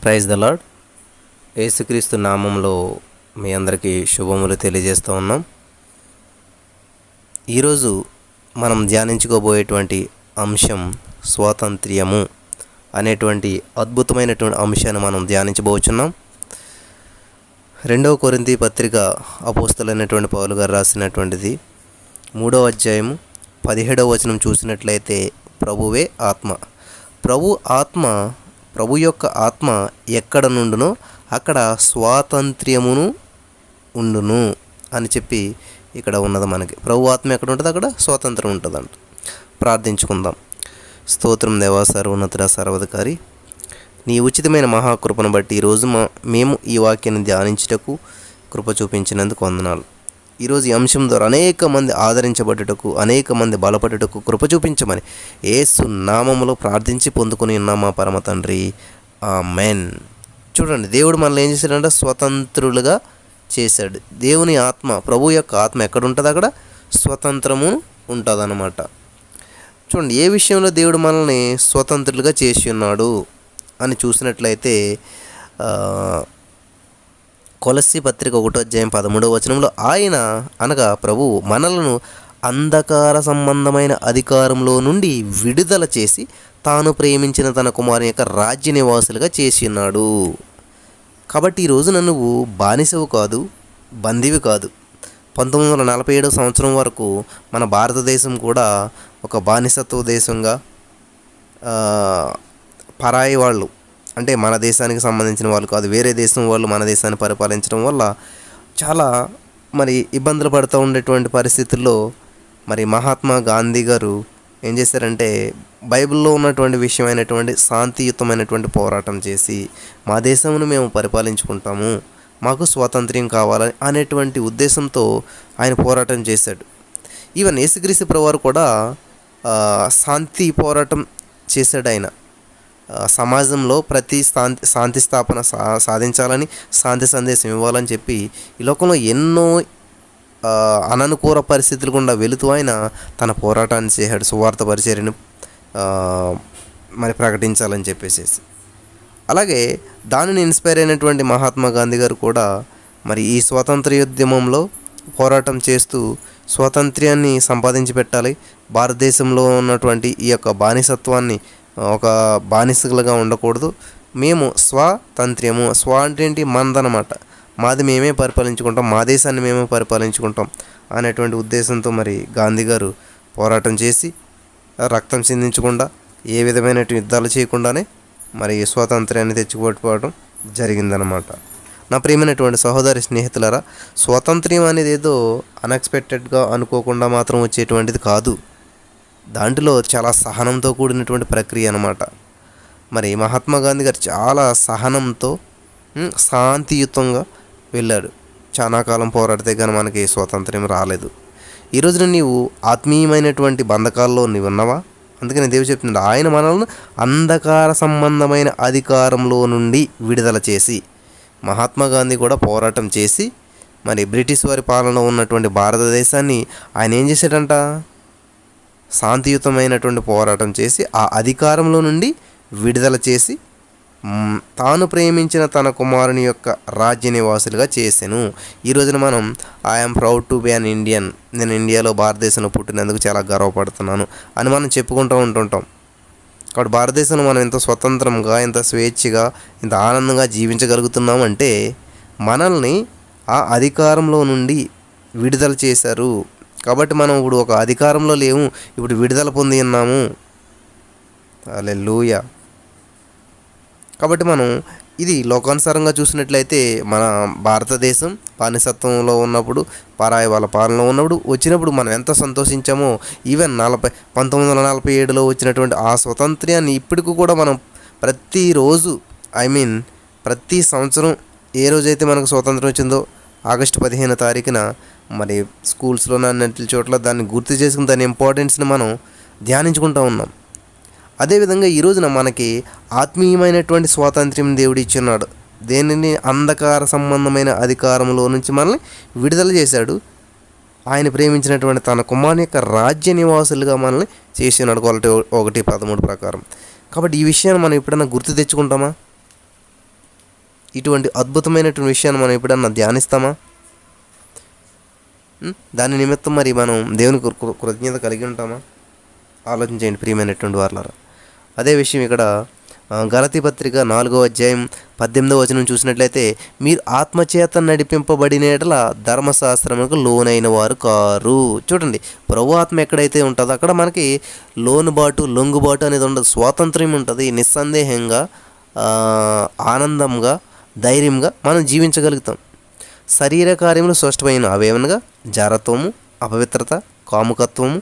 Praise the lord. యేసుక్రీస్తు నామంలో మీ అందరికీ శుభములు తెలియజేస్తూ ఉన్నాం. ఈరోజు మనం ధ్యానించుకోబోయేటువంటి అంశం స్వాతంత్ర్యము అనేటువంటి అద్భుతమైనటువంటి అంశాన్ని మనం ధ్యానించబోచున్నాం. 2వ కొరింథీ పత్రిక అపోస్తలుడైనటువంటి పౌలు గారు రాసినటువంటిది 3వ అధ్యాయము 17వ వచనం చూసినట్లయితే, ప్రభువే ఆత్మ, ప్రభు యొక్క ఆత్మ ఎక్కడ నుండునో అక్కడ స్వాతంత్ర్యమును ఉండును అని చెప్పి ఇక్కడ ఉన్నది. మనకి ప్రభు ఆత్మ ఎక్కడ ఉంటుంది అక్కడ స్వాతంత్రం ఉంటుందంట. ప్రార్థించుకుందాం. స్తోత్రం దేవా, సర్వోన్నతుడ, సర్వాధికారి, నీ ఉచితమైన మహాకృపను బట్టి ఈరోజు మేము ఈ వాక్యాన్ని ధ్యానించుటకు కృప చూపించినందుకు వందనాలు. ఈరోజు ఈ అంశం ద్వారా అనేక మంది ఆదరించబడుటకు, అనేక మంది బలపడుటకు కృప చూపించమని యేసు నామములో ప్రార్థించి పొందుకొని ఉన్నాం మా పరమ తండ్రి, ఆమేన్. చూడండి, దేవుడు మనల్ని ఏం చేశాడంటే స్వతంత్రులుగా చేశాడు. దేవుని ఆత్మ, ప్రభు యొక్క ఆత్మ ఎక్కడ ఉంటుంది అక్కడ స్వతంత్రము ఉంటుందన్నమాట. చూడండి, ఏ విషయంలో దేవుడు మనల్ని స్వతంత్రులుగా చేసి ఉన్నాడు అని చూసినట్లయితే, కొలస్సీ పత్రిక 1వ అధ్యాయం 13వ వచనంలో, ఆయన అనగా ప్రభువు మనలను అంధకార సంబంధమైన అధికారంలో నుండి విడుదల చేసి తాను ప్రేమించిన తన కుమారుని యొక్క రాజ్య నివాసులుగా చేసి ఉన్నాడు. కాబట్టి ఈ రోజున నువ్వు బానిసవు కాదు, బందీవి కాదు. 1947 సంవత్సరం వరకు మన భారతదేశం కూడా ఒక బానిసత్వ దేశంగా, పరాయి వాళ్ళు అంటే మన దేశానికి సంబంధించిన వాళ్ళు కాదు, వేరే దేశం వాళ్ళు మన దేశాన్ని పరిపాలించడం వల్ల చాలా ఇబ్బందులు పడుతూ ఉండేటువంటి పరిస్థితుల్లో మహాత్మా గాంధీ గారు ఏం చేశారంటే బైబిల్లో ఉన్నటువంటి విషయమైనటువంటి శాంతియుతమైనటువంటి పోరాటం చేసి మా దేశమును మేము పరిపాలించుకుంటాము, మాకు స్వాతంత్ర్యం కావాలని అనేటువంటి ఉద్దేశంతో ఆయన పోరాటం చేశాడు. ఈవెన్ యేసుక్రీస్తు ప్రభువారు కూడా శాంతి పోరాటం చేశాడు. ఆయన సమాజంలో ప్రతి శాంతి స్థాపన సాధించాలని, శాంతి సందేశం ఇవ్వాలని చెప్పి ఈ లోకంలో ఎన్నో అననుకూల పరిస్థితులు గుండా వెళుతూ ఆయన తన పోరాటాన్ని చేశాడు, సువార్త పరిచర్యను ప్రకటించాలని చెప్పేసి. అలాగే దానిని ఇన్స్పైర్ అయినటువంటి మహాత్మా గాంధీ గారు కూడా ఈ స్వాతంత్ర్యోద్యమంలో పోరాటం చేస్తూ స్వాతంత్ర్యాన్ని సంపాదించి పెట్టాలి, భారతదేశంలో ఉన్నటువంటి ఈ యొక్క బానిసత్వాన్ని, ఒక బానిసలుగా ఉండకూడదు, మేము స్వాతంత్ర్యము, అంటే ఏంటి, మనదనమాట, మాది మేమే పరిపాలించుకుంటాం, మా దేశాన్ని మేమే పరిపాలించుకుంటాం అనేటువంటి ఉద్దేశంతో గాంధీ గారు పోరాటం చేసి రక్తం చిందించకుండా, ఏ విధమైన యుద్ధాలు చేయకుండానే స్వాతంత్ర్యాన్ని తెచ్చుకోవడం జరిగిందనమాట. నా ప్రియమైనటువంటి సహోదరి స్నేహితులారా, స్వాతంత్ర్యం అనేది ఏదో అన్ఎక్స్పెక్టెడ్గా అనుకోకుండా మాత్రం వచ్చేటువంటిది కాదు. దాంట్లో చాలా సహనంతో కూడినటువంటి ప్రక్రియ అన్నమాట. మహాత్మా గాంధీ గారు చాలా సహనంతో శాంతియుతంగా వెళ్ళాడు. చాలా కాలం పోరాడితే కానీ మనకి స్వాతంత్ర్యం రాలేదు. ఈ రోజున నీవు ఆత్మీయమైనటువంటి బంధకాల్లో నీవు ఉన్నావా? అందుకని దేవుడు చెప్తున్నాడు, ఆయన మనల్ని అంధకార సంబంధమైన అధికారంలో నుండి విడుదల చేసి. మహాత్మా గాంధీ కూడా పోరాటం చేసి బ్రిటిష్ వారి పాలనలో ఉన్నటువంటి భారతదేశాన్ని ఆయన ఏం చేశాడంట, శాంతియుతమైనటువంటి పోరాటం చేసి ఆ అధికారంలో నుండి విడుదల చేసి తాను ప్రేమించిన తన కుమారుని యొక్క రాజ్య నివాసులుగా చేశాను. ఈ రోజున మనం I'm proud to be an Indian, నేను ఇండియాలో, భారతదేశంలో పుట్టినందుకు చాలా గర్వపడుతున్నాను అని మనం చెప్పుకుంటూ ఉంటుంటాం. కాబట్టి భారతదేశంలో మనం ఎంత స్వతంత్రంగా, ఎంత స్వేచ్ఛగా, ఎంత ఆనందంగా జీవించగలుగుతున్నాం అంటే మనల్ని ఆ అధికారంలో నుండి విడుదల చేశారు. కాబట్టి మనం ఇప్పుడు ఒక అధికారంలో లేము, ఇప్పుడు విడుదల పొంది ఉన్నాము. హల్లెలూయా. కాబట్టి మనం ఇది లోకానుసారంగా చూసినట్లయితే మన భారతదేశం బానిసత్వంలో ఉన్నప్పుడు, పరాయి వాళ్ళ పాలనలో ఉన్నప్పుడు వచ్చినప్పుడు మనం ఎంత సంతోషించామో, ఈవెన్ 1947లో వచ్చినటువంటి ఆ స్వతంత్ర్యాన్ని ఇప్పటికి కూడా మనం ప్రతిరోజు, ప్రతి సంవత్సరం ఏ రోజైతే మనకు స్వాతంత్రం వచ్చిందో ఆగస్టు 15వ తారీఖున స్కూల్స్లో అన్నింటి చోట్ల దాన్ని గుర్తు చేసుకుని దాని ఇంపార్టెన్స్ని మనం ధ్యానించుకుంటూ ఉన్నాం. అదేవిధంగా ఈ రోజున మనకి ఆత్మీయమైనటువంటి స్వాతంత్ర్యం దేవుడు ఇచ్చున్నాడు. దేనిని అంధకార సంబంధమైన అధికారంలో నుంచి మనల్ని విడుదల చేశాడు. ఆయన ప్రేమించినటువంటి తన కుమారుని యొక్క రాజ్య నివాసులుగా మనల్ని చేసినాడు, కొలటి 1:13 ప్రకారం. కాబట్టి ఈ విషయాన్ని మనం ఎప్పుడైనా గుర్తు తెచ్చుకుంటామా? ఇటువంటి అద్భుతమైనటువంటి విషయాన్ని మనం ఎప్పుడన్నా ధ్యానిస్తామా? దాని నిమిత్తం మరి మనం దేవునికి కృతజ్ఞత కలిగి ఉంటామా? ఆలోచించండి ప్రియమైనటువంటి వారలారా. అదే విషయం ఇక్కడ గలతీ పత్రిక 4వ అధ్యాయం 18వ వచనం చూసినట్లయితే, మీరు ఆత్మచేత నడిపింపబడిన యెడల ధర్మశాస్త్రములకు లోనైన వారు కారు. చూడండి, ప్రభు ఆత్మ ఎక్కడైతే ఉంటుందో అక్కడ మనకి లోనుబాటు లొంగుబాటు అనేది ఉండదు, స్వాతంత్ర్యం ఉంటుంది. నిస్సందేహంగా ఆనందంగా ధైర్యంగా మనం జీవించగలుగుతాం. శరీర కార్యములు స్పష్టమైన అవేమనగా జారత్వము, అపవిత్రత, కాముకత్వము,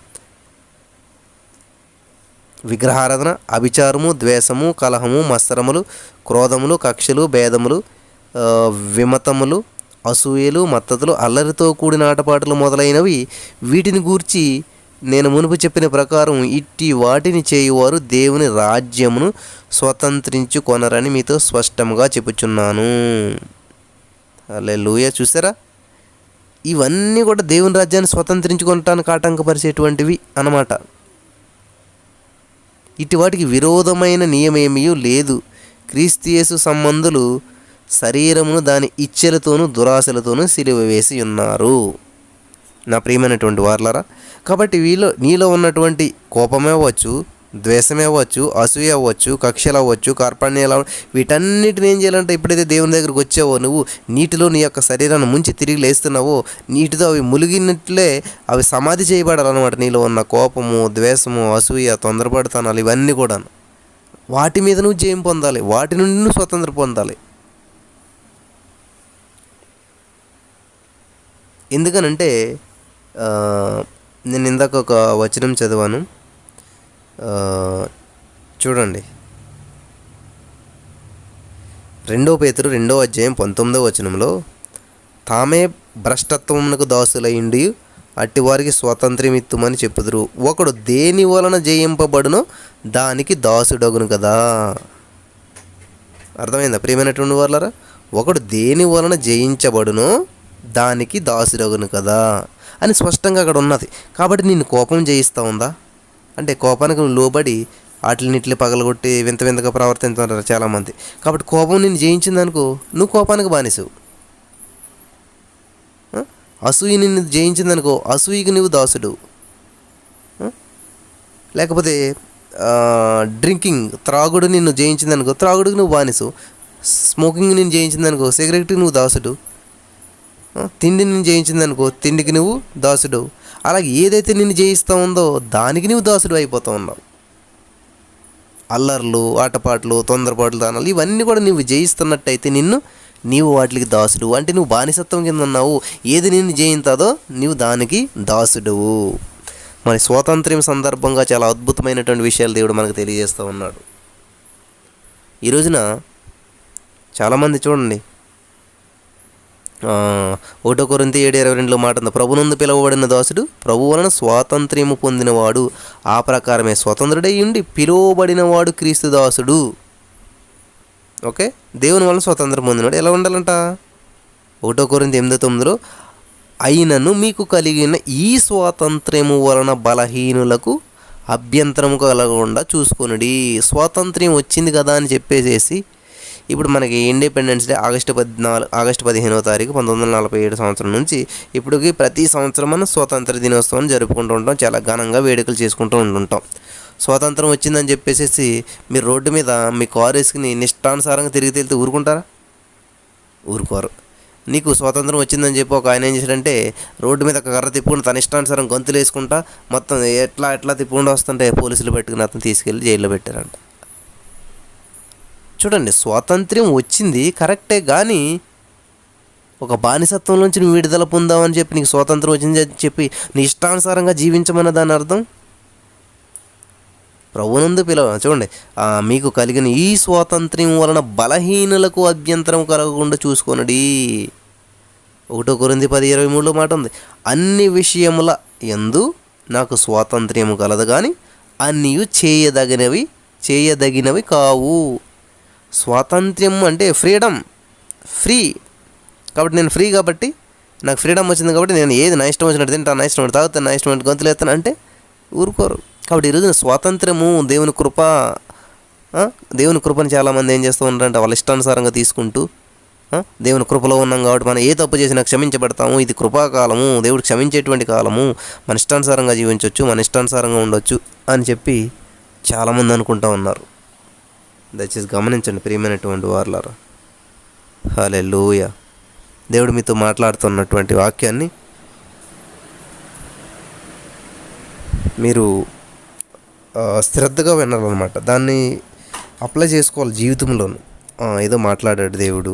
విగ్రహారాధన, అభిచారము, ద్వేషము, కలహము, మత్సరములు, క్రోధములు, కక్షలు, భేదములు, విమతములు, అసూయలు, మత్తతులు, అల్లరితో కూడిన ఆటపాటలు మొదలైనవి. వీటిని గూర్చి నేను మునుపు చెప్పిన ప్రకారం ఇట్టి వాటిని చేయువారు దేవుని రాజ్యమును స్వతంత్రించుకొనరని మీతో స్పష్టంగా చెప్పుచున్నాను. హల్లెలూయా. చూసారా, ఇవన్నీ కూడా దేవుని రాజ్యాన్ని స్వతంత్రించుకోవటానికి ఆటంకపరిచేటువంటివి అన్నమాట. ఇటు వాటికి విరోధమైన నియమేమీ లేదు. క్రీస్తు యేసు సంబంధులు శరీరమును దాని ఇచ్ఛలతోనూ దురాశలతోనూ సిలువ వేసి ఉన్నారు. నా ప్రియమైనటువంటి వారలారా, కాబట్టి నీలో ఉన్నటువంటి కోపమే అవ్వచ్చు, ద్వేషమే అవ్వచ్చు, అసూయ అవ్వచ్చు, కక్షలు అవ్వచ్చు, కార్పణ్యాలు, వీటన్నిటిని ఏం చేయాలంటే ఎప్పుడైతే దేవుని దగ్గరికి వచ్చావో, నువ్వు నీటిలో నీ యొక్క శరీరాన్ని ముంచి తిరిగి లేస్తున్నావో, నీటితో అవి ములిగినట్లే అవి సమాధి చేయబడాలన్నమాట. నీలో ఉన్న కోపము, ద్వేషము, అసూయ, తొందరపడతానాలు, ఇవన్నీ కూడా వాటి మీద నువ్వు జయం పొందాలి, వాటి నుండి నువ్వు స్వతంత్రం పొందాలి. ఎందుకనంటే నేను ఇందాక ఒక వచనం చదివాను, చూడండి. 2 పేతురు 2వ అధ్యాయం 19వ వచనంలో, తామే భ్రష్టత్వమునకు దాసులైండి అట్టివారికి స్వాతంత్ర్యం ఇత్తుమని చెప్పుదురు. ఒకడు దేని వలన జయింపబడునో దానికి దాసుడగును కదా. అర్థమైందా ప్రియమైనటువంటి వాళ్ళారా? ఒకడు దేని వలన జయించబడునో దానికి దాసుడగును కదా అని స్పష్టంగా అక్కడ ఉన్నది. కాబట్టి నిన్ను కోపం జయిస్తూ ఉందా అంటే, కోపానికి నువ్వు లోబడి వాటినిట్లు పగలగొట్టి వింత వింతగా ప్రవర్తించుంటారు చాలామంది. కాబట్టి కోపం నిన్ను జయించిందనుకో, నువ్వు కోపానికి బానిసవు. అసూయ నిన్ను జయించిందనుకో, అసూయకి నువ్వు దాసుడు. లేకపోతే డ్రింకింగ్, త్రాగుడు నిన్ను జయించిందనుకో, త్రాగుడికి నువ్వు బానిసవు. స్మోకింగ్ నిన్ను జయించిందనుకో, సిగరెట్కి నువ్వు దాసుడు. తిండి నిన్ను జయించిందనుకో, తిండికి నువ్వు దాసుడు. అలాగే ఏదైతే నిన్ను జయిస్తూ ఉందో దానికి నువ్వు దాసుడు అయిపోతూ ఉన్నావు. అల్లర్లు, ఆటపాట్లు, తొందరపాట్లు, దానాలు, ఇవన్నీ కూడా నువ్వు జయిస్తున్నట్టయితే నీవు వాటికి దాసుడు. అంటే నువ్వు బానిసత్వం కింద ఉన్నావు. ఏది నిన్ను జయింతాదో నీవు దానికి దాసుడువు. మరి స్వాతంత్ర్యం సందర్భంగా చాలా అద్భుతమైనటువంటి విషయాలు దేవుడు మనకు తెలియజేస్తూ ఉన్నాడు. ఈ రోజున చాలామంది చూడండి, 1 కొరింథీ 7:22 మాట ఉంది, ప్రభునందు పిలువబడిన దాసుడు ప్రభు వలన స్వాతంత్ర్యము పొందినవాడు, ఆ ప్రకారమే స్వతంత్రుడై ఉండి పిలువబడినవాడు క్రీస్తు దాసుడు. ఓకే, దేవుని వలన స్వాతంత్రం పొందినవాడు ఎలా ఉండాలంట? 1 కొరింథీ 8:9, అయినను మీకు కలిగిన ఈ స్వాతంత్ర్యము వలన బలహీనులకు అభ్యంతరము కలగకుండా చూసుకొనుడి. స్వాతంత్ర్యం వచ్చింది కదా అని చెప్పేసేసి, ఇప్పుడు మనకి ఇండిపెండెన్స్ డే ఆగస్టు 15వ తారీఖు 1947 సంవత్సరం నుంచి ఇప్పటికి ప్రతి సంవత్సరం మనం స్వాతంత్ర దినోత్సవాన్ని జరుపుకుంటూ ఉంటాం. చాలా ఘనంగా వేడుకలు చేసుకుంటూ ఉంటుంటాం. స్వాతంత్రం వచ్చిందని చెప్పేసి మీరు రోడ్డు మీద మీ కారు వేసుకుని నిష్టానుసారంగా తిరిగి వెళ్తే ఊరుకుంటారా? ఊరుకోరు. నీకు స్వాతంత్రం వచ్చిందని చెప్పి ఒక ఆయన ఏం చేశాడంటే, రోడ్డు మీద ఒక కర్ర తిప్పుకుంటూ తన ఇష్టానుసారం గొంతులు వేసుకుంటా మొత్తం ఎట్లా తిప్పుకుంటూ వస్తుంటే పోలీసులు పెట్టుకుని అతను తీసుకెళ్ళి జైల్లో పెట్టారంట. చూడండి, స్వాతంత్ర్యం వచ్చింది కరెక్టే, కానీ ఒక బానిసత్వం నుంచి నువ్వు విడుదల పొందావని చెప్పి నీకు స్వాతంత్రం వచ్చింది అని చెప్పి నీ ఇష్టానుసారంగా జీవించమన్న దాని అర్థం. ప్రభునందు చూడండి, మీకు కలిగిన ఈ స్వాతంత్ర్యం వలన బలహీనులకు అభ్యంతరం కలగకుండా చూసుకోనడి. 1 కొరింథీ 10:23 మాట ఉంది, అన్ని విషయముల యందు నాకు స్వాతంత్ర్యము కలదు కానీ అన్నీ చేయదగినవి కావు. స్వాతంత్ర్యం అంటే ఫ్రీడమ్, ఫ్రీ. కాబట్టి నేను ఫ్రీ, కాబట్టి నాకు ఫ్రీడమ్ వచ్చింది, కాబట్టి నేను ఏది నా ఇష్టం వచ్చినట్టు తింటాను, నా ఇష్టం తాగుతాను, నా ఇష్టం గొంతులు ఎత్తాను అంటే ఊరుకోరు. కాబట్టి ఈరోజు స్వాతంత్ర్యము దేవుని కృపని చాలామంది ఏం చేస్తూ ఉంటారంటే వాళ్ళ ఇష్టానుసారంగా తీసుకుంటూ దేవుని కృపలో ఉన్నాం కాబట్టి మనం ఏ తప్పు చేసినా క్షమించబడతాము, ఇది కృపాకాలము, దేవుడు క్షమించేటువంటి కాలము, మన ఇష్టానుసారంగా జీవించవచ్చు, మన ఇష్టానుసారంగా ఉండొచ్చు అని చెప్పి చాలామంది అనుకుంటా ఉన్నారు. దయచేసి గమనించండి ప్రియమైనటువంటి వారలారా. హల్లెలూయా. దేవుడు మీతో మాట్లాడుతున్నటువంటి వాక్యాన్ని మీరు శ్రద్ధగా వినాలన్నమాట. దాన్ని అప్లై చేసుకోవాలి జీవితంలోను. ఏదో మాట్లాడాడు దేవుడు,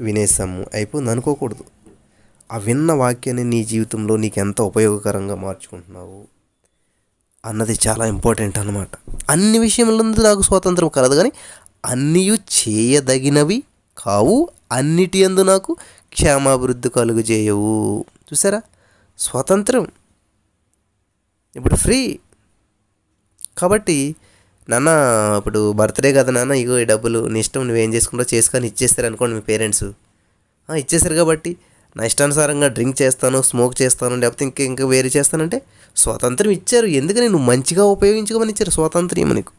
వినేసాము, అయిపోయింది అనుకోకూడదు. ఆ విన్న వాక్యాన్ని నీ జీవితంలో నీకు ఎంత ఉపయోగకరంగా మార్చుకుంటున్నావు అన్నది చాలా ఇంపార్టెంట్ అన్నమాట. అన్ని విషయంలో నాకు స్వాతంత్రం కలదు, కానీ అన్నీ చేయదగినవి కావు, అన్నిటి యందు నాకు క్షేమాభివృద్ధి కలుగజేయవు. చూసారా, స్వాతంత్రం ఇప్పుడు ఫ్రీ. కాబట్టి నాన్న ఇప్పుడు బర్త్డే కదా నాన్న, ఇగో ఈ డబ్బులు నీ ఇష్టం, నువ్వేం చేసుకుంటావు చేసుకొని ఇచ్చేస్తారు అనుకోండి మీ పేరెంట్స్. ఇచ్చేస్తారు కాబట్టి నా ఇష్టానుసారంగా డ్రింక్ చేస్తాను, స్మోక్ చేస్తాను, లేకపోతే ఇంకా వేరే చేస్తానంటే స్వాతంత్రం ఇచ్చారు. ఎందుకని నువ్వు మంచిగా ఉపయోగించుకోమని ఇచ్చారు స్వాతంత్ర్యం నీకు.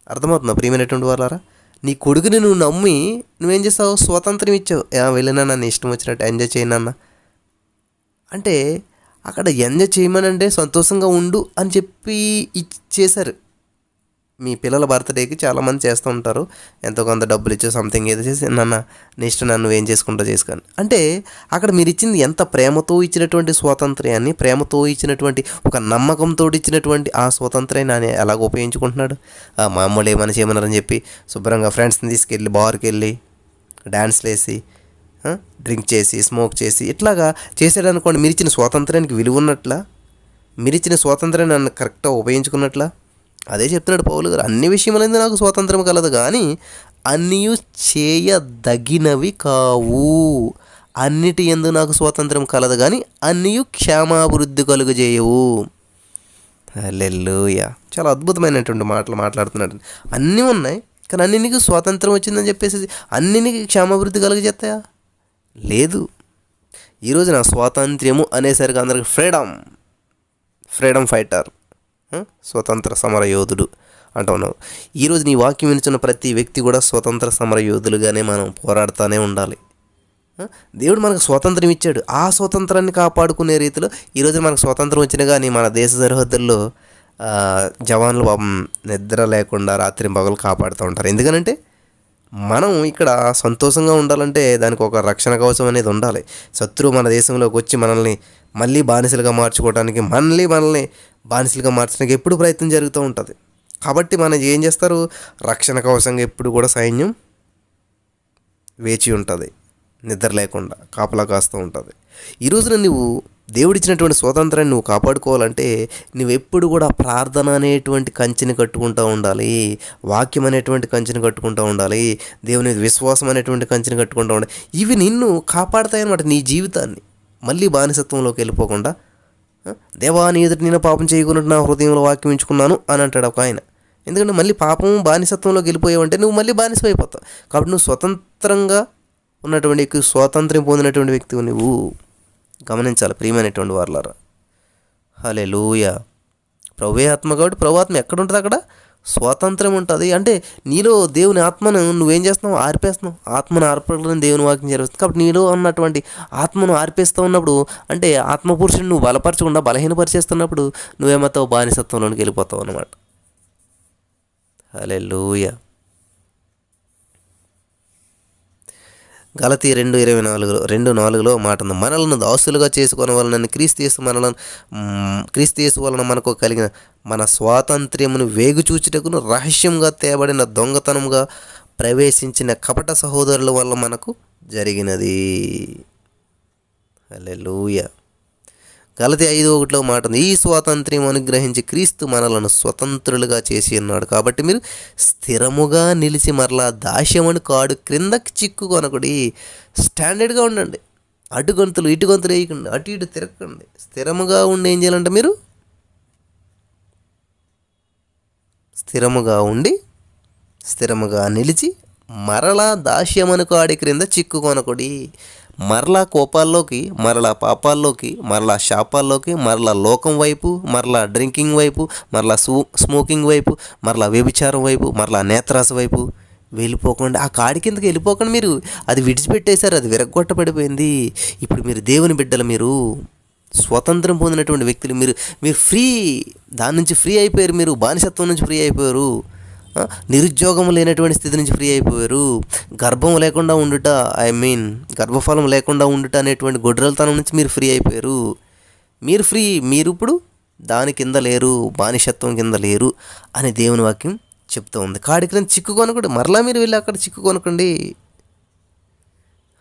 అర్థమవుతుందా ప్రియమైనటువంటి వాళ్ళారా? నీ కొడుకుని నువ్వు నమ్మి నువ్వేం చేస్తావు, స్వాతంత్రం ఇచ్చావు. వెళ్ళినా నన్ను ఇష్టం వచ్చినట్టు ఎంజాయ్ చేయనన్నా అంటే, అక్కడ ఎంజాయ్ చేయమనంటే సంతోషంగా ఉండు అని చెప్పి ఇచ్చేశారు. మీ పిల్లల బర్త్డేకి చాలామంది చేస్తూ ఉంటారు, ఎంతో కొంత డబ్బులు ఇచ్చే సంథింగ్ ఏదో చేసి నాన్న నీ ఇష్టం, నన్ను ఏం చేసుకుంటా చేసుకొని. అంటే అక్కడ మీరు ఇచ్చింది ఎంత ప్రేమతో ఇచ్చినటువంటి స్వాతంత్ర్యాన్ని, ప్రేమతో ఇచ్చినటువంటి ఒక నమ్మకంతో ఇచ్చినటువంటి ఆ స్వాతంత్ర్యాన్ని ఆయన ఎలాగ ఉపయోగించుకుంటున్నాడు. మా అమ్మలు ఏమైనా చేయమన్నారని చెప్పి శుభ్రంగా ఫ్రెండ్స్ని తీసుకెళ్ళి బార్కి వెళ్ళి డ్యాన్స్లు వేసి డ్రింక్ చేసి స్మోక్ చేసి ఇట్లాగా చేసాడనుకోండి, మీరు ఇచ్చిన స్వాతంత్రానికి విలువ ఉన్నట్లా, మీరు ఇచ్చిన స్వాతంత్రాన్ని నన్ను కరెక్ట్గా ఉపయోగించుకున్నట్లా. అదే చెప్తున్నాడు పౌలు గారు, అన్ని విషయములందు నాకు స్వాతంత్రం కలదు, కానీ అన్నీ చేయదగినవి కావు. అన్నిటి యందు నాకు స్వాతంత్రం కలదు, కానీ అన్నీ క్షేమాభివృద్ధి కలుగజేయవు. హల్లెలూయా. చాలా అద్భుతమైనటువంటి మాటలు మాట్లాడుతున్నాడు. అన్నీ ఉన్నాయి, కానీ అన్నిటికీ స్వాతంత్రం వచ్చిందని చెప్పేసి అన్నిటికీ క్షేమాభివృద్ధి కలుగజేస్తాయా? లేదు. ఈరోజు నా స్వాతంత్ర్యము అనేసరికి అందరికి ఫ్రీడమ్ ఫైటర్, స్వతంత్ర సమర యోధుడు అంటూ ఉన్నావు. ఈరోజు నీ వాక్యం వినిచున్న ప్రతి వ్యక్తి కూడా స్వతంత్ర సమర యోధులుగానే మనం పోరాడుతూనే ఉండాలి. దేవుడు మనకు స్వాతంత్రం ఇచ్చాడు, ఆ స్వాతంత్రాన్ని కాపాడుకునే రీతిలో ఈరోజు మనకు స్వాతంత్రం వచ్చినా కానీ మన దేశ సరిహద్దుల్లో జవాన్లు పాపం నిద్ర లేకుండా రాత్రి పగలు కాపాడుతూ ఉంటారు. ఎందుకనంటే మనం ఇక్కడ సంతోషంగా ఉండాలంటే దానికి ఒక రక్షణ కవచం అనేది ఉండాలి. శత్రువు మన దేశంలోకి వచ్చి మనల్ని మళ్ళీ బానిసలుగా మార్చుకోవడానికి, మనల్ని బానిసలుగా మార్చడానికి ఎప్పుడు ప్రయత్నం జరుగుతూ ఉంటుంది. కాబట్టి మనం ఏం చేస్తారు, రక్షణ కవచంగా ఎప్పుడు కూడా సైన్యం వేచి ఉంటుంది, నిద్ర లేకుండా కాపలా కాస్తూ ఉంటుంది. ఈరోజున నువ్వు దేవుడిచ్చినటువంటి స్వాతంత్రాన్ని నువ్వు కాపాడుకోవాలంటే నువ్వెప్పుడు కూడా ప్రార్థన అనేటువంటి కంచెని కట్టుకుంటూ ఉండాలి, వాక్యం అనేటువంటి కంచెని కట్టుకుంటూ ఉండాలి, దేవుని విశ్వాసం అనేటువంటి కంచెని కట్టుకుంటూ ఉండాలి. ఇవి నిన్ను కాపాడుతాయి అన్నమాట, నీ జీవితాన్ని మళ్ళీ బానిసత్వంలోకి వెళ్ళిపోకుండా. దేవా నీ ఎదుటి నేను పాపం చేయకుండా నా హృదయంలో వాక్యం ఎంచుకున్నాను అని అంటాడు ఒక ఆయన. ఎందుకంటే మళ్ళీ పాపం బానిసత్వంలోకి వెళ్ళిపోయావంటే నువ్వు మళ్ళీ బానిస అయిపోతావు. కాబట్టి నువ్వు స్వతంత్రంగా ఉన్నటువంటి స్వాతంత్ర్యం పొందినటువంటి వ్యక్తివి నువ్వు గమనించాలి ప్రియమైనటువంటి వారలారా. హల్లెలూయా. ప్రభువే ఆత్మ కాబట్టి ప్రభు ఆత్మ ఎక్కడ ఉంటుంది అక్కడ స్వాతంత్రం ఉంటుంది. అంటే నీలో దేవుని ఆత్మను నువ్వేం చేస్తున్నావు, ఆర్పేస్తున్నావు. ఆత్మను ఆర్పడం దేవుని వాక్యం జరుగుతుంది. కాబట్టి నీలో ఉన్నటువంటి ఆత్మను ఆర్పేస్తూ ఉన్నప్పుడు, అంటే ఆత్మపురుషుని నువ్వు బలపరచకుండా బలహీనపరిచేస్తున్నప్పుడు నువ్వేమవుతావు, బానిసత్వంలోనికి వెళ్ళిపోతావు అన్నమాట. హల్లెలూయా. గలతీ 2:24 మాట ఉంది, మనలను దాసులుగా చేసుకునే వలన క్రీస్తు యేసు వలన మనకు కలిగిన మన స్వాతంత్ర్యమును వేగుచూచుటకును రహస్యంగా తేబడిన దొంగతనముగా ప్రవేశించిన కపట సహోదరుల వల్ల మనకు జరిగినది. హల్లెలూయా. గలతీ 5:1 మాట ఉంది, ఈ స్వాతంత్ర్యం అనుగ్రహించి క్రీస్తు మనలను స్వతంత్రులుగా చేసి ఉన్నాడు. కాబట్టి మీరు స్థిరముగా నిలిచి మరలా దాస్యమని కాడు క్రిందకి చిక్కుకొనకుడి. స్టాండర్డ్గా ఉండండి, ఇటు గొంతులు వేయకండి, అటు ఇటు తిరగకండి. స్థిరముగా ఉండి ఏం చేయాలంటే మీరు స్థిరముగా నిలిచి మరలా దాస్యమని కాడి క్రింద చిక్కుకొనకుడి. మరలా కోపాల్లోకి, మరలా పాపాల్లోకి, మరలా శాపాల్లోకి, మరలా లోకం వైపు, మరలా డ్రింకింగ్ వైపు, మరలా స్మోకింగ్ వైపు, మరలా వ్యభిచారం వైపు, మరలా నేత్రాస వైపు వెళ్ళిపోకుండా, ఆ కాడి కిందకి వెళ్ళిపోకుండా మీరు అది విడిచిపెట్టేశారు, అది విరగ్గొట్టబడిపోయింది. ఇప్పుడు మీరు దేవుని బిడ్డలు, మీరు స్వతంత్రం పొందినటువంటి వ్యక్తులు, మీరు మీరు ఫ్రీ, దాని నుంచి ఫ్రీ అయిపోయారు, మీరు బానిసత్వం నుంచి ఫ్రీ అయిపోయారు, ఆ, నిరుద్యోగం లేనటువంటి స్థితి నుంచి ఫ్రీ అయిపోయారు, గర్భం లేకుండా ఉండుట, గర్భఫలం లేకుండా ఉండుట అనేటువంటి గొడ్రలతనం నుంచి మీరు ఫ్రీ అయిపోయారు. మీరు ఫ్రీ, మీరు ఇప్పుడు దాని కింద లేరు, బానిసత్వం కింద లేరు అని దేవుని వాక్యం చెప్తూ ఉంది. కాడి క్రింద చిక్కుకొనకండి, మరలా మీరు వెళ్ళి అక్కడ చిక్కుకొనకండి.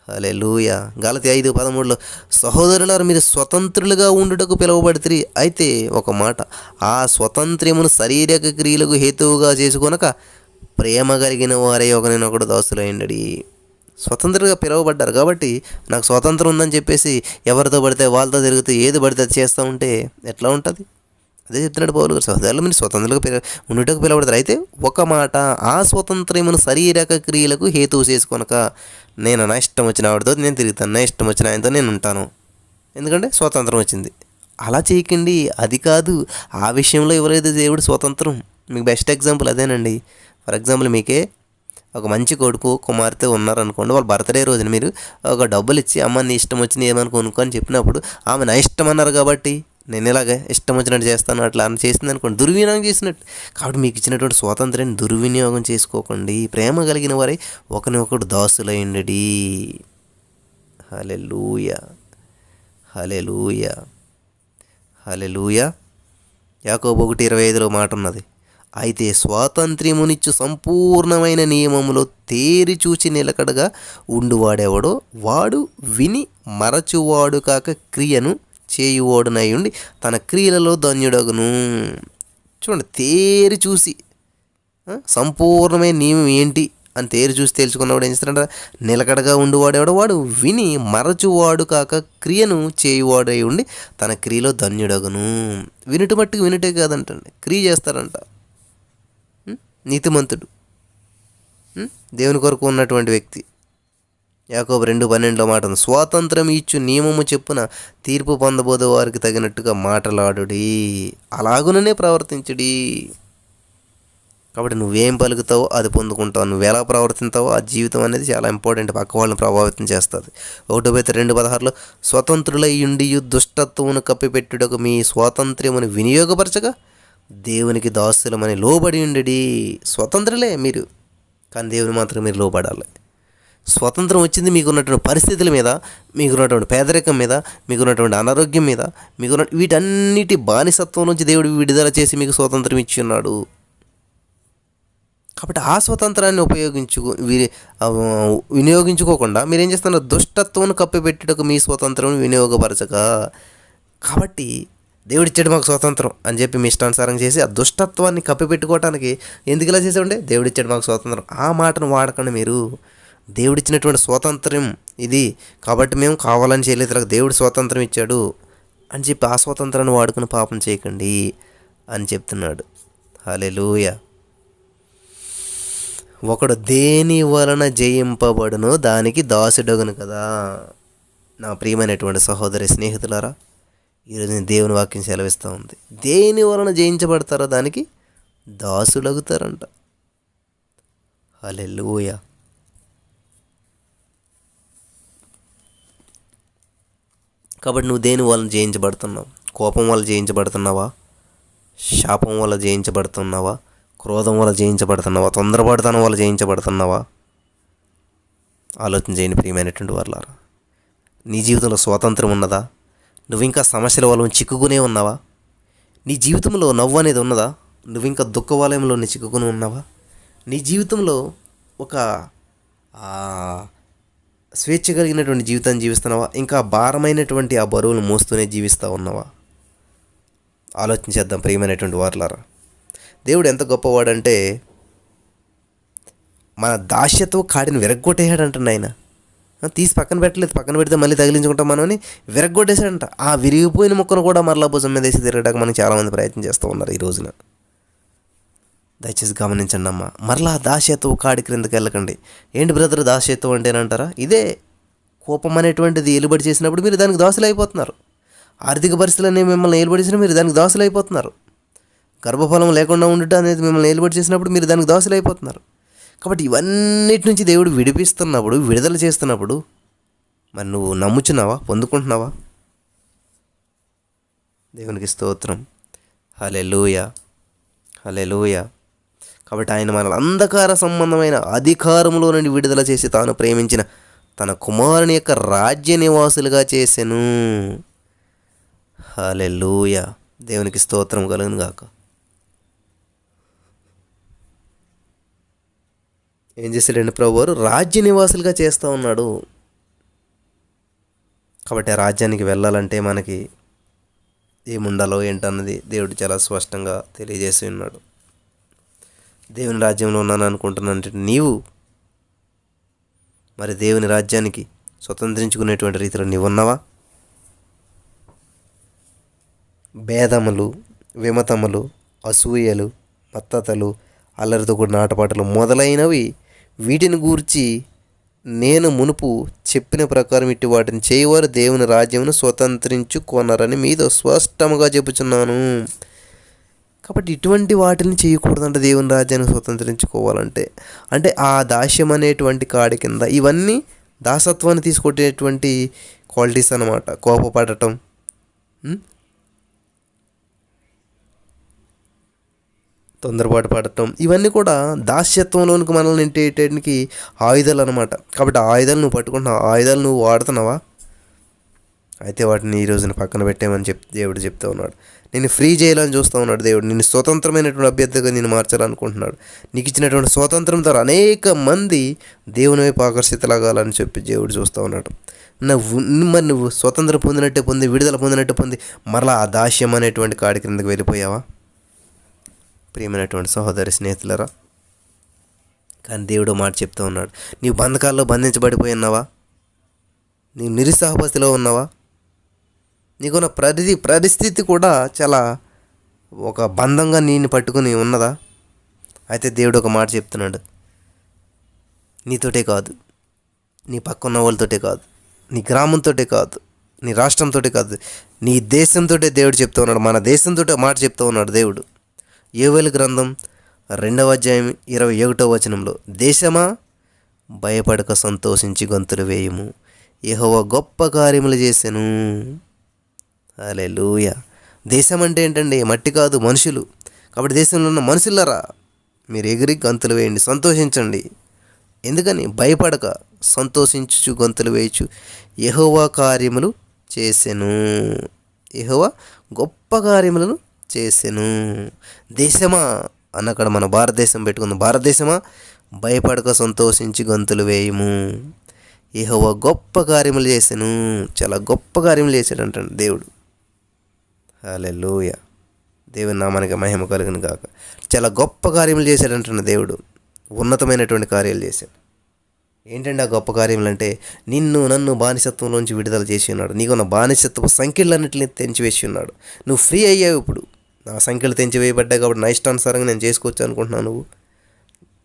హల్లెలూయా. గలతీ 5:13 సహోదరులారా, మీరు స్వతంత్రులుగా ఉండుటకు పిలువబడితిరి. అయితే ఒక మాట, ఆ స్వతంత్ర్యమును శారీరక క్రియలకు హేతువుగా చేసుకొనక ప్రేమ కలిగిన వారే ఒకరినొకడు దాసులైండడి. స్వతంత్రంగా పిలువబడ్డారు కాబట్టి నాకు స్వాతంత్రం ఉందని చెప్పేసి ఎవరితో పడితే వాళ్ళతో తిరుగుతూ ఏది పడితే అది చేస్తూ ఉంటే ఎట్లా ఉంటుంది? అదే చెప్తున్నాడు పౌలు గారు, సహోదరులు మీరు స్వతంత్రంగా ఉండుటకు పిలువబడతారు. అయితే ఒక మాట, ఆ స్వతంత్రమును శారీరక క్రియలకు హేతువు చేసుకొనక, నేను నా ఇష్టం వచ్చిన ఆవిడతో నేను తిరుగుతాను, నా ఇష్టం వచ్చిన ఆయనతో నేను ఉంటాను, ఎందుకంటే స్వాతంత్రం వచ్చింది. అలా చేయకండి, అది కాదు. ఆ విషయంలో ఇవ్వలేదు దేవుడు స్వాతంత్రం. మీకు బెస్ట్ ఎగ్జాంపుల్ అదేనండి. ఫర్ ఎగ్జాంపుల్, మీకే ఒక మంచి కొడుకు కుమార్తె ఉన్నారనుకోండి, వాళ్ళ బర్త్డే రోజున మీరు ఒక డబ్బులు ఇచ్చి, అమ్మ నీ ఇష్టం వచ్చిన ఏమని కొనుక్కో అని చెప్పినప్పుడు ఆమె నా ఇష్టం అన్నారు కాబట్టి నేను ఇలాగే ఇష్టం వచ్చినట్టు చేస్తాను, అట్లా అని చేసింది అనుకోండి, దుర్వినియోగం చేసినట్టు. కాబట్టి మీకు ఇచ్చినటువంటి స్వాతంత్రాన్ని దుర్వినియోగం చేసుకోకండి. ప్రేమ కలిగిన వారై ఒకరినొకడు దాసులైండడి. హల్లెలూయా, హల్లెలూయా, హల్లెలూయా. యాకోబు 1:25 మాట ఉన్నది, అయితే స్వాతంత్ర్యమునిచ్చు సంపూర్ణమైన నియమములో తేరి చూచి నిలకడగా ఉండువాడెవడో వాడు విని మరచువాడు కాక క్రియను చేయువాడునై ఉండి తన క్రియలలో ధన్యుడగును. చూడండి, తేరి చూసి సంపూర్ణమైన నియమం ఏంటి అని తేరి చూసి తెలుసుకున్నవాడు ఏం చేస్తాడంట? నిలకడగా ఉండువాడెవడో వాడు విని మరచువాడు కాక క్రియను చేయువాడై ఉండి తన క్రియలో ధన్యుడగును. వినుట మట్టుకు వినుటే కాదంటండి, క్రియ చేస్తారంట. నీతిమంతుడు, దేవుని కొరకు ఉన్నటువంటి వ్యక్తి. యాకోబు 2:12 మాట ఉంది, స్వాతంత్రం ఇచ్చు నియమము చెప్పున తీర్పు పొందబోదే వారికి తగినట్టుగా మాటలాడుడి, అలాగుననే ప్రవర్తించుడి. కాబట్టి నువ్వేం పలుకుతావో అది పొందుకుంటావు, నువ్వు ఎలా ప్రవర్తిస్తావో ఆ జీవితం అనేది చాలా ఇంపార్టెంట్, పక్క వాళ్ళని ప్రభావితం చేస్తుంది. 1 Peter 2:16 స్వతంత్రులై ఉండి దుష్టత్వమును కప్పిపెట్టుటకు మీ స్వాతంత్ర్యమును వినియోగపరచగా దేవునికి దాసులమని లోబడి ఉండడి. స్వతంత్రులే మీరు, కానీ దేవుని మాత్రం మీరు లోబడాలి. స్వతంత్రం వచ్చింది మీకున్నటువంటి పరిస్థితుల మీద, మీకున్నటువంటి పేదరికం మీద, మీకున్నటువంటి అనారోగ్యం మీద, మీకున్న వీటన్నిటి బానిసత్వం నుంచి దేవుడు విడుదల చేసి మీకు స్వాతంత్రం ఇచ్చి ఉన్నాడు. కాబట్టి ఆ స్వతంత్రాన్ని వినియోగించుకోకుండా మీరేం చేస్తున్నారు? దుష్టత్వం కప్పిపెట్టుటకు మీ స్వతంత్రం వినియోగపరచక. కాబట్టి దేవుడిచ్చాడు మాకు స్వాతంత్రం అని చెప్పి మీ ఇష్టానుసారం చేసి ఆ దుష్టత్వాన్ని కప్పిపెట్టుకోవటానికి ఎందుకు ఇలా చేసామంటే దేవుడిచ్చాడు మాకు స్వాతంత్రం, ఆ మాటను వాడకండి మీరు. దేవుడిచ్చినటువంటి స్వాతంత్రం ఇది కాబట్టి మేము కావాలని చేయలేదు, దేవుడు స్వాతంత్రం ఇచ్చాడు అని చెప్పి ఆ స్వాతంత్రాన్ని వాడుకుని పాపం చేయకండి అని చెప్తున్నాడు. హల్లెలూయా. ఒకడు దేని వలన జయింపబడునో దానికి దాసుడగును కదా. నా ప్రియమైనటువంటి సహోదరి స్నేహితులారా, ఈరోజు నేను దేవుని వాక్యం సెలవిస్తూ ఉంది, దేని వలన జయించబడతారో దానికి దాసులగుతారంట. హల్లెలూయా. కాబట్టి నువ్వు దేని వలన జయించబడుతున్నావు? కోపం వల్ల జయించబడుతున్నావా? శాపం వల్ల జయించబడుతున్నావా? క్రోధం వల్ల జయించబడుతున్నావా? తొందరపడతనం వల్ల జయించబడుతున్నావా? ఆలోచన చేయండి ప్రియమైనటువంటి వారులారా. నీ జీవితంలో స్వాతంత్రం ఉన్నదా? నువ్వు ఇంకా సమస్యల వల్ల చిక్కుకునే ఉన్నావా? నీ జీవితంలో నవ్వు అనేది ఉన్నదా? నువ్వు ఇంకా దుఃఖ వలయంలో చిక్కుకుని ఉన్నావా? నీ జీవితంలో ఒక స్వేచ్ఛ కలిగినటువంటి జీవితాన్ని జీవిస్తున్నావా? ఇంకా భారమైనటువంటి ఆ బరువులు మోస్తూనే జీవిస్తూ ఉన్నావా? ఆలోచించేద్దాం ప్రియమైనటువంటి వారులారా. దేవుడు ఎంత గొప్పవాడంటే మన దాస్యత్వ కాడిని విరగ్గొట్టేశాడంటండి. ఆయన తీసి పక్కన పెట్టలేదు, పక్కన పెడితే మళ్ళీ తగిలించుకుంటాం మనమని విరగ్గొట్టేశాడంట. ఆ విరిగిపోయిన ముక్కను కూడా మరలా భుజం మీద వేసి తిరగడానికి మనకి చాలామంది ప్రయత్నం చేస్తూ ఉన్నారు ఈ రోజున. దయచేసి గమనించండి అమ్మ, మరలా దాస్యత్వ కాడి క్రిందకి వెళ్ళకండి. ఏంటి బ్రదర్ దాస్యత్వం అంటేనంటారా? ఇదే కోపం అనేటువంటిది ఏలుబడి చేసినప్పుడు మీరు దానికి దాసులు అయిపోతున్నారు. ఆర్థిక పరిస్థితులన్నీ మిమ్మల్ని ఏలుబడి చేసినా మీరు దానికి దాసులు అయిపోతున్నారు. గర్భఫలం లేకుండా ఉండటం అనేది మిమ్మల్ని ఏలుబడి చేసినప్పుడు మీరు దానికి దాసులు అయిపోతున్నారు. కాబట్టి ఇవన్నిటి నుంచి దేవుడు విడిపిస్తున్నప్పుడు, విడుదల చేస్తున్నప్పుడు మరి నువ్వు నమ్ముచున్నావా, పొందుకుంటున్నావా? దేవునికి స్తోత్రం. హల్లెలూయా, హల్లెలూయా. కాబట్టి ఆయన మన అంధకార సంబంధమైన అధికారంలో నుండి విడుదల చేసి తాను ప్రేమించిన తన కుమారుని యొక్క రాజ్య నివాసులుగా చేసెను. హల్లెలూయా. దేవునికి స్తోత్రం కలుగును గాక. ఏం చేశాడండి ప్రభువారు? రాజ్య నివాసులుగా చేస్తూ ఉన్నాడు. కాబట్టి ఆ రాజ్యానికి వెళ్ళాలంటే మనకి ఏముండాలో ఏంటన్నది దేవుడు చాలా స్పష్టంగా తెలియజేసి ఉన్నాడు. దేవుని రాజ్యంలో ఉన్నాను అనుకుంటున్నానంటే నీవు మరి దేవుని రాజ్యానికి స్వతంత్రించుకునేటువంటి రీతిలో నీవు ఉన్నావా? భేదములు, విమతములు, అసూయలు, మత్తతలు, అల్లరితో కూడిన ఆటపాటలు మొదలైనవి, వీటిని గూర్చి నేను మునుపు చెప్పిన ప్రకారం ఇట్టి వాటిని చేయవారు దేవుని రాజ్యమును స్వతంత్రించుకొనరని మీతో స్పష్టముగా చెప్పుచున్నాను. కాబట్టి ఇటువంటి వాటిని చేయకూడదంట దేవుని రాజ్యాన్ని స్వతంత్రించుకోవాలంటే. అంటే ఆ దాస్యం అనేటువంటి కాడి కింద ఇవన్నీ దాసత్వాన్ని తీసుకొట్టేటువంటి క్వాలిటీస్ అన్నమాట. కోపపడటం, తొందరపాటు పడటం, ఇవన్నీ కూడా దాస్యత్వంలోనికి మనల్ని నెట్టేయడానికి ఆయుధాలు అనమాట. కాబట్టి ఆ ఆయుధాలు నువ్వు పట్టుకుంటున్నావు, ఆయుధాలు నువ్వు వాడుతున్నావా? అయితే వాటిని ఈ రోజున పక్కన పెట్టామని దేవుడు చెప్తూ ఉన్నాడు. నేను ఫ్రీ చేయాలని చూస్తూ ఉన్నాడు దేవుడు. నేను స్వతంత్రమైనటువంటి అభ్యర్థిగా నేను మార్చాలనుకుంటున్నాడు. నీకు ఇచ్చినటువంటి స్వాతంత్రం ద్వారా అనేక మంది దేవుని వైపు ఆకర్షితులాగాలని చెప్పి దేవుడు చూస్తూ ఉన్నాడు. నువ్వు స్వతంత్రం పొందినట్టే పొంది, విడుదల పొందినట్టు పొంది మరలా ఆ దాస్యం అనేటువంటి కాడి క్రిందకి వెళ్ళిపోయావా? ప్రియమైనటువంటి సహోదరి స్నేహితులరా, కానీ దేవుడు మాట చెప్తూ ఉన్నాడు. నీవు బంధకాల్లో బంధించబడిపోయి ఉన్నావా? నీవు నిరుత్సాహపస్థితిలో ఉన్నావా? నీకున్న ప్రతి పరిస్థితి కూడా చాలా ఒక బంధంగా నేను పట్టుకుని ఉన్నదా? అయితే దేవుడు ఒక మాట చెప్తున్నాడు. నీతోటే కాదు, నీ పక్కన్న వాళ్ళతోటే కాదు, నీ గ్రామంతో కాదు, నీ రాష్ట్రంతో కాదు, నీ దేశంతో దేవుడు చెప్తూ ఉన్నాడు. మన దేశంతో మాట చెప్తూ ఉన్నాడు దేవుడు. యోవేలు గ్రంథం 2వ అధ్యాయం 21వ వచనంలో, దేశమా భయపడక సంతోషించి గంతులు వేయుము, యెహోవా గొప్ప కార్యములు చేసెను. హల్లెలూయా. దేశం అంటే ఏంటండి? మట్టి కాదు, మనుషులు. కాబట్టి దేశంలో ఉన్న మనుషులరా మీరు ఎగిరి గంతులు వేయండి, సంతోషించండి. ఎందుకని? భయపడక సంతోషించు గంతులు వేయచ్చు, యెహోవా కార్యములు చేసెను. యెహోవా గొప్ప కార్యములను చేసెను. దేశమా అన్నక్కడ మన భారతదేశం పెట్టుకుందాం. భారతదేశమా భయపడక సంతోషించి గంతులు వేయము, యెహోవా గొప్ప కార్యములు చేసెను. చాలా గొప్ప కార్యములు చేశాడంటండి దేవుడు. హల్లెలూయా. దేవుని నామానికి మహిమ కలుగును గాక. చాలా గొప్ప కార్యములు చేశాడంటున్న దేవుడు. ఉన్నతమైనటువంటి కార్యాలు చేశాడు. ఏంటంటే ఆ గొప్ప కార్యములు అంటే, నన్ను బానిసత్వంలోంచి విడుదల చేసి ఉన్నాడు. నీకున్న బానిసత్వ సంఖ్యలన్నింటినీ తెంచివేసి ఉన్నాడు. నువ్వు ఫ్రీ అయ్యావు. ఇప్పుడు నా సంఖ్యలు తెంచివేయబడ్డాయి కాబట్టి నా ఇష్టానుసారంగా నేను చేసుకోవచ్చు అనుకుంటున్నాను. నువ్వు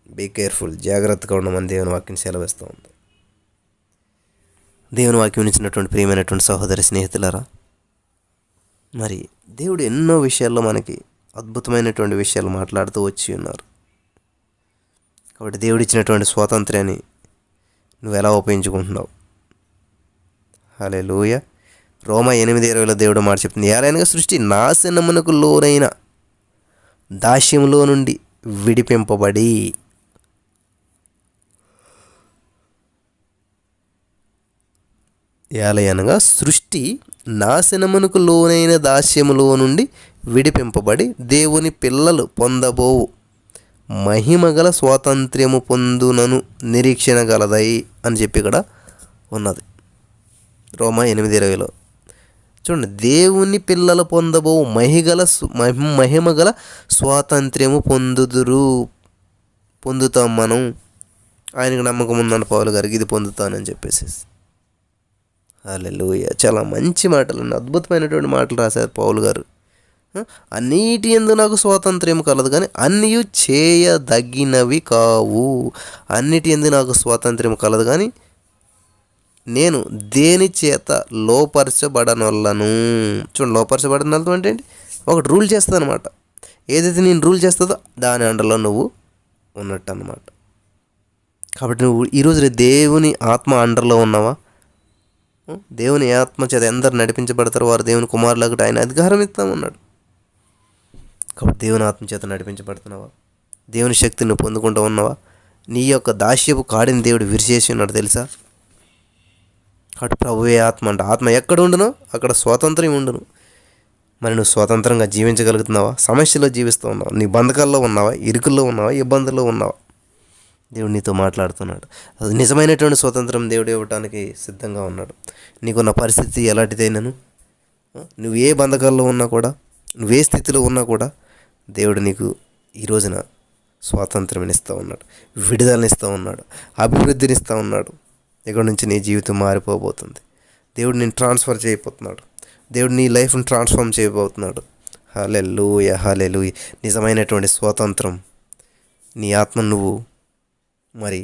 బీ కేర్ఫుల్, జాగ్రత్తగా ఉండమని దేవుని వాక్యం సెలవిస్తూ ఉంది. దేవుని వాక్యం ఇచ్చినటువంటి ప్రియమైనటువంటి సహోదరి స్నేహితులారా, మరి దేవుడు ఎన్నో విషయాల్లో మనకి అద్భుతమైనటువంటి విషయాలు మాట్లాడుతూ వచ్చి ఉన్నారు. కాబట్టి దేవుడు ఇచ్చినటువంటి స్వాతంత్ర్యాన్ని నువ్వు ఎలా ఉపయోగించుకుంటున్నావు? హల్లెలూయా. రోమా 8:20లో దేవుడు మాట చెప్తుంది, ఏలైనగా సృష్టి నాశనమునకు లోనైన దాస్యంలో నుండి విడిపింపబడి ఏలయనగా సృష్టి నాశనమునకు లోనైన దాస్యములో నుండి విడిపింపబడి దేవుని పిల్లలు పొందబోవు మహిమగల స్వాతంత్ర్యము పొందునను నిరీక్షణ గలదై అని చెప్పి ఇక్కడ ఉన్నది రోమా 8:20లో. చూడండి, దేవుని పిల్లలు పొందబోవు మహిమగల స్వాతంత్ర్యము పొందుతాం మనం. ఆయనకు నమ్మకం ఉందని పౌలు గారికి ఇది పొందుతానని చెప్పేసి. హల్లెలూయా. చాలా మంచి మాటలు, అద్భుతమైనటువంటి మాటలు రాశారు పౌలు గారు. అన్నిటి యందు నాకు స్వాతంత్ర్యం కలదు కానీ అన్నీ చేయదగినవి కావు. అన్నిటి యందు నాకు స్వాతంత్ర్యం కలదు కానీ నేను దేని చేత లోపరచబడనొల్లను. చూడండి, లోపరచబడనొల్లదు అంటే ఏంటి? ఒకటి రూల్ చేస్తుంది అనమాట. ఏదైతే నేను రూల్ చేస్తుందో దాని అండర్లో నువ్వు ఉన్నట్టు అన్నమాట. కాబట్టి నువ్వు ఈరోజు దేవుని ఆత్మ అండర్లో ఉన్నావా? దేవుని ఆత్మ చేత ఎందరు నడిపించబడతారో వారు దేవుని కుమారులకు ఆయన అధికారం ఇస్తామన్నాడు. కాబట్టి దేవుని ఆత్మ చేత నడిపించబడుతున్నావా? దేవుని శక్తిని నువ్వు పొందుకుంటూ ఉన్నావా? నీ యొక్క దాస్యపు కాడిని దేవుడు విరిచేసి ఉన్నాడు తెలుసా? కాబట్టి ప్రభువే ఆత్మ అంట. ఆత్మ ఎక్కడ ఉండునో అక్కడ స్వాతంత్రం ఉండును. మరి నువ్వు స్వతంత్రంగా జీవించగలుగుతున్నావా? సమస్యలో జీవిస్తూ ఉన్నావా? నీ బంధకాల్లో ఉన్నావా? ఇరుకుల్లో ఉన్నావా? ఇబ్బందుల్లో ఉన్నావా? దేవుడు నీతో మాట్లాడుతున్నాడు. అది నిజమైనటువంటి స్వతంత్రం దేవుడు ఇవ్వటానికి సిద్ధంగా ఉన్నాడు. నీకున్న పరిస్థితి ఎలాంటిదైనాను, నువ్వు ఏ బంధకాల్లో ఉన్నా కూడా, నువ్వే స్థితిలో ఉన్నా కూడా దేవుడు నీకు ఈ రోజున స్వాతంత్రం ఉన్నాడు, విడుదలనిస్తూ ఉన్నాడు, అభివృద్ధినిస్తూ ఉన్నాడు. ఇక్కడ నుంచి నీ జీవితం మారిపోబోతుంది. దేవుడు నేను ట్రాన్స్ఫర్ చేయబోతున్నాడు. దేవుడు నీ లైఫ్ని ట్రాన్స్ఫార్మ్ చేయబోతున్నాడు. హల్లెలూయా, హల్లెలూయా. నిజమైనటువంటి స్వాతంత్రం నీ ఆత్మ నువ్వు మరి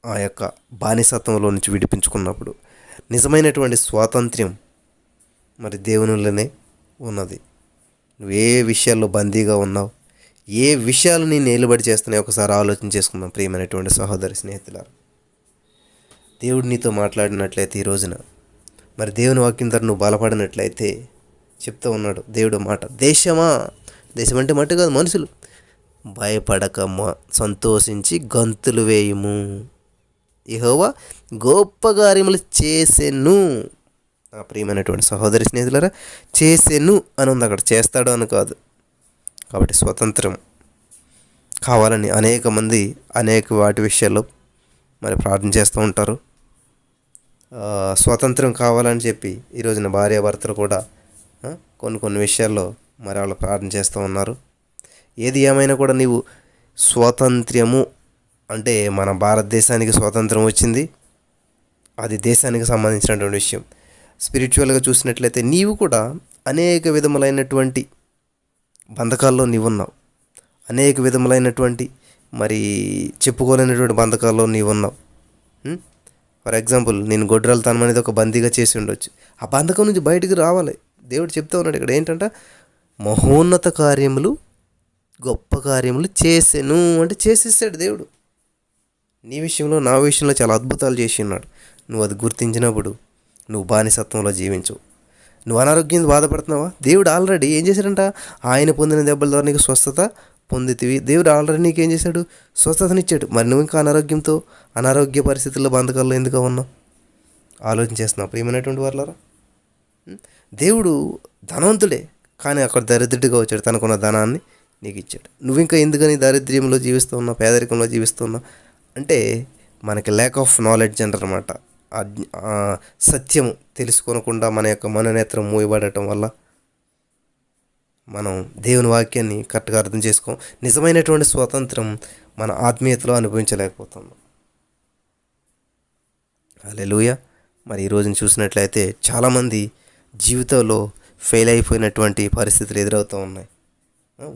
ఆ యొక్క బానిసత్వంలో నుంచి విడిపించుకున్నప్పుడు నిజమైనటువంటి స్వాతంత్ర్యం మరి దేవునిలోనే ఉన్నది. నువ్వు ఏ విషయాల్లో బందీగా ఉన్నావు, ఏ విషయాలు నేను నిలబడి చేస్తున్నాయో ఒకసారి ఆలోచన చేసుకుందాం. ప్రియమైనటువంటి సహోదరి స్నేహితులారా, దేవుడు నీతో మాట్లాడినట్లయితే ఈ రోజున మరి దేవుని వాక్యం ద్వారా నువ్వు బలపడినట్లయితే చెప్తూ ఉన్నాడు దేవుడు మాట. దేశం అంటే మట్టు కాదు, మనుషులు. భయపడక సంతోషించి గంతులు వేయుము, యెహోవా గొప్ప కార్యములు చేసెను. నా ప్రియమైనటువంటి సహోదరి స్నేహితులారా, చేసెను అని ఉంది అక్కడ, చేస్తాడు అని కాదు. కాబట్టి స్వతంత్రం కావాలని అనేక మంది అనేక వాటి విషయాల్లో మరి ప్రార్థన చేస్తూ ఉంటారు. స్వతంత్రం కావాలని చెప్పి ఈ రోజున భార్యాభర్తలు కూడా కొన్ని విషయాల్లో మరి వాళ్ళు ప్రార్థన చేస్తూ ఉన్నారు. ఏది ఏమైనా కూడా నీవు స్వాతంత్ర్యము అంటే మన భారతదేశానికి స్వాతంత్రం వచ్చింది, అది దేశానికి సంబంధించినటువంటి విషయం. స్పిరిచువల్గా చూసినట్లయితే నీవు కూడా అనేక విధములైనటువంటి బంధకాల్లో నీవున్నావు, అనేక విధములైనటువంటి మరి చెప్పుకోలేనటువంటి బంధకాల్లో నీవున్నావు. ఫర్ ఎగ్జాంపుల్, నేను గొడ్రాలతనం అనేది ఒక బందీగా చేసి ఉండొచ్చు. ఆ బంధకం నుంచి బయటికి రావాలి. దేవుడు చెప్తా ఉన్నాడు ఇక్కడ ఏంటంటే, మహోన్నత కార్యములు గొప్ప కార్యములు చేసెను అంటే చేసేసాడు దేవుడు. నీ విషయంలో నా విషయంలో చాలా అద్భుతాలు చేసి ఉన్నాడు. నువ్వు అది గుర్తించినప్పుడు నువ్వు బానిసత్వంలో జీవించవు. నువ్వు అనారోగ్యం బాధపడుతున్నావా? దేవుడు ఆల్రెడీ ఏం చేశాడంట, ఆయన పొందిన దెబ్బల ద్వారా నీకు స్వస్థత పొందితివి. దేవుడు ఆల్రెడీ నీకేం చేశాడు, స్వస్థతనిచ్చాడు. మరి నువ్వు ఇంకా అనారోగ్య పరిస్థితుల్లో బంధకాల్లో ఎందుకు ఉన్నావు? ఆలోచన చేస్తున్నావు ప్రియమైనటువంటి వాళ్ళారా. దేవుడు ధనవంతుడే, కానీ అక్కడ దరిద్రుడిగా వచ్చాడు. తనకున్న ధనాన్ని నీకు ఇచ్చాడు. నువ్వు ఇంకా ఎందుకని దారిద్ర్యంలో జీవిస్తూ ఉన్నావు, పేదరికంలో జీవిస్తూ ఉన్నావు అంటే మనకి ల్యాక్ ఆఫ్ నాలెడ్జ్ అంటారన్నమాట. సత్యము తెలుసుకోనకుండా మన యొక్క మనోనేత్రం మూయబడటం వల్ల మనం దేవుని వాక్యాన్ని కరెక్ట్గా అర్థం చేసుకోం. నిజమైనటువంటి స్వాతంత్రం మన ఆత్మీయతలో అనుభవించలేకపోతున్నాం. హల్లెలూయా. మరి ఈ రోజున చూసినట్లయితే చాలామంది జీవితంలో ఫెయిల్ అయిపోయినటువంటి పరిస్థితులు ఎదురవుతూ ఉన్నాయి,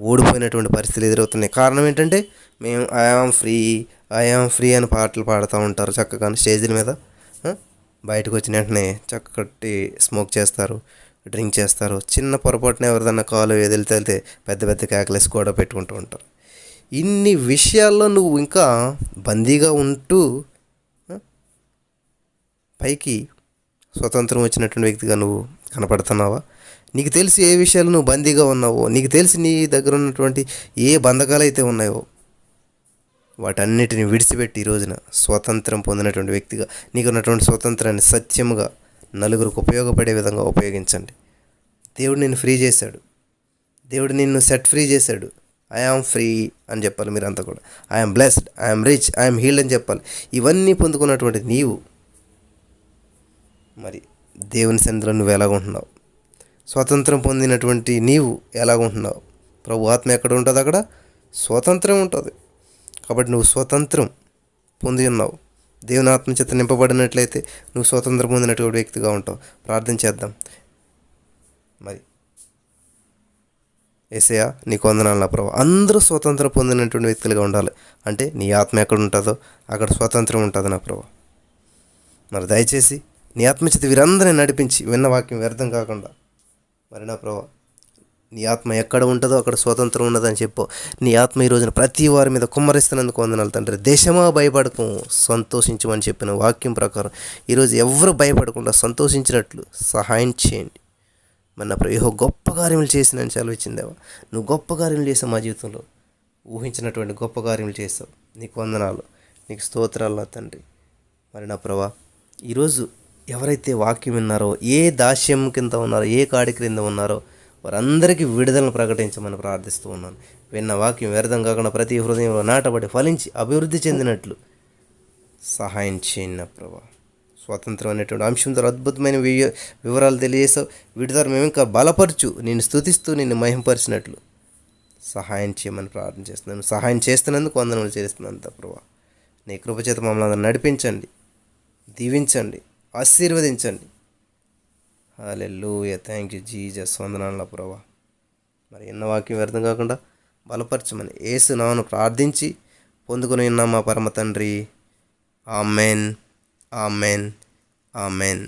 ఓడిపోయినటువంటి పరిస్థితులు ఎదురవుతున్నాయి. కారణం ఏంటంటే, మేము ఐ యామ్ ఫ్రీ అని పాటలు పాడుతూ ఉంటారు చక్కగా స్టేజ్ల మీద. బయటకు వచ్చిన వెంటనే చక్కటి స్మోక్ చేస్తారు, డ్రింక్ చేస్తారు. చిన్న పొరపాటున ఎవరిదన్నా కాలు వెళ్తే పెద్ద పెద్ద కేకలేసి గొడవ పెట్టుకుంటూ ఉంటారు. ఇన్ని విషయాల్లో నువ్వు ఇంకా బందీగా ఉంటూ పైకి స్వతంత్రం వచ్చినటువంటి వ్యక్తిగా నువ్వు కనపడుతున్నావా? నీకు తెలిసి ఏ విషయాలు నువ్వు బందీగా ఉన్నావో, నీకు తెలిసి నీ దగ్గర ఉన్నటువంటి ఏ బంధకాలు అయితే ఉన్నాయో వాటన్నిటిని విడిచిపెట్టి ఈ రోజున స్వాతంత్రం పొందినటువంటి వ్యక్తిగా నీకున్నటువంటి స్వాతంత్రాన్ని సత్యముగా నలుగురికి ఉపయోగపడే విధంగా ఉపయోగించండి. దేవుడు నిన్ను ఫ్రీ చేశాడు, దేవుడు నిన్ను సెట్ ఫ్రీ చేశాడు. ఐ యామ్ ఫ్రీ అని చెప్పాలి మీరంతా కూడా. I am blessed, I am rich, I am healed అని చెప్పాలి. ఇవన్నీ పొందుకున్నటువంటి నీవు మరి దేవుని సన్నిధిలో నువ్వు ఎలాగుంటున్నావు? స్వాతంత్రం పొందినటువంటి నీవు ఎలాగుంటున్నావు? ప్రభు ఆత్మ ఎక్కడ ఉంటుంది అక్కడ స్వాతంత్రం ఉంటుంది. కాబట్టి నువ్వు స్వాతంత్రం పొంది ఉన్నావు. దేవుని ఆత్మ చేత నింపబడినట్లయితే నువ్వు స్వాతంత్రం పొందినటువంటి వ్యక్తిగా ఉంటావు. ప్రార్థన చేద్దాం. మరి యేసయ్యా నీకు వందనాలు నా ప్రభు. అందరూ స్వాతంత్రం పొందినటువంటి వ్యక్తులుగా ఉండాలి అంటే నీ ఆత్మ ఎక్కడ ఉంటుందో అక్కడ స్వాతంత్రం ఉంటుంది నా ప్రభు. మరి దయచేసి నీ ఆత్మ చేత వీరందరినీ నడిపించి విన్న వాక్యం వ్యర్థం కాకుండా మరి నా ప్రభు నీ ఆత్మ ఎక్కడ ఉంటుందో అక్కడ స్వతంత్రం ఉన్నదని చెప్పు. నీ ఆత్మ ఈ రోజున ప్రతి వారి మీద కుమ్మరిస్తున్నందుకు వందనాలు తండ్రి. దేశమా భయపడకు, సంతోషించమని చెప్పిన వాక్యం ప్రకారం ఈరోజు ఎవరు భయపడకుండా సంతోషించినట్లు సహాయం చేయండి. మరి నా ప్రభు గొప్ప కార్యములు చేసినని సెలవిచ్చిందేవా. నువ్వు గొప్ప కార్యములు చేసావు మా జీవితంలో, ఊహించినటువంటి గొప్ప కార్యములు చేసావు. నీకు వందనాలు, నీకు స్తోత్రాలు నా తండ్రి. మరి నా ప్రభా ఈరోజు ఎవరైతే వాక్యం విన్నారో, ఏ దాస్యం కింద ఉన్నారో, ఏ కాడి క్రింద ఉన్నారో వారందరికీ విడుదలను ప్రకటించమని ప్రార్థిస్తూ ఉన్నాను. విన్న వాక్యం వ్యర్థం కాకుండా ప్రతి హృదయంలో నాటబడి ఫలించి అభివృద్ధి చెందినట్లు సహాయం చేయండి నా ప్రభా. స్వాతంత్రం అనేటువంటి అంశం ద్వారా అద్భుతమైన వివరాలు తెలియజేసావు. వీటి ద్వారా మేము ఇంకా బలపరచు, నేను స్తుతిస్తూ నిన్ను మహింపరిచినట్లు సహాయం చేయమని ప్రార్థన చేస్తున్నాను. సహాయం చేస్తున్నందుకు వందనములు చేస్తున్నాను ప్రభా. నీ కృపచేత మమ్మల్ని అందరూ నడిపించండి, దీవించండి, ఆశీర్వదించండి. హల్లెలూయా, థ్యాంక్ యూ జీసస్. వందనాల ప్రభా. మరి ఎన్న వాక్యం వ్యర్థం కాకుండా బలపరచమని యేసు నామమున ప్రార్థించి పొందుకొని ఉన్నాం మా పరమ తండ్రి. Amen, amen, amen.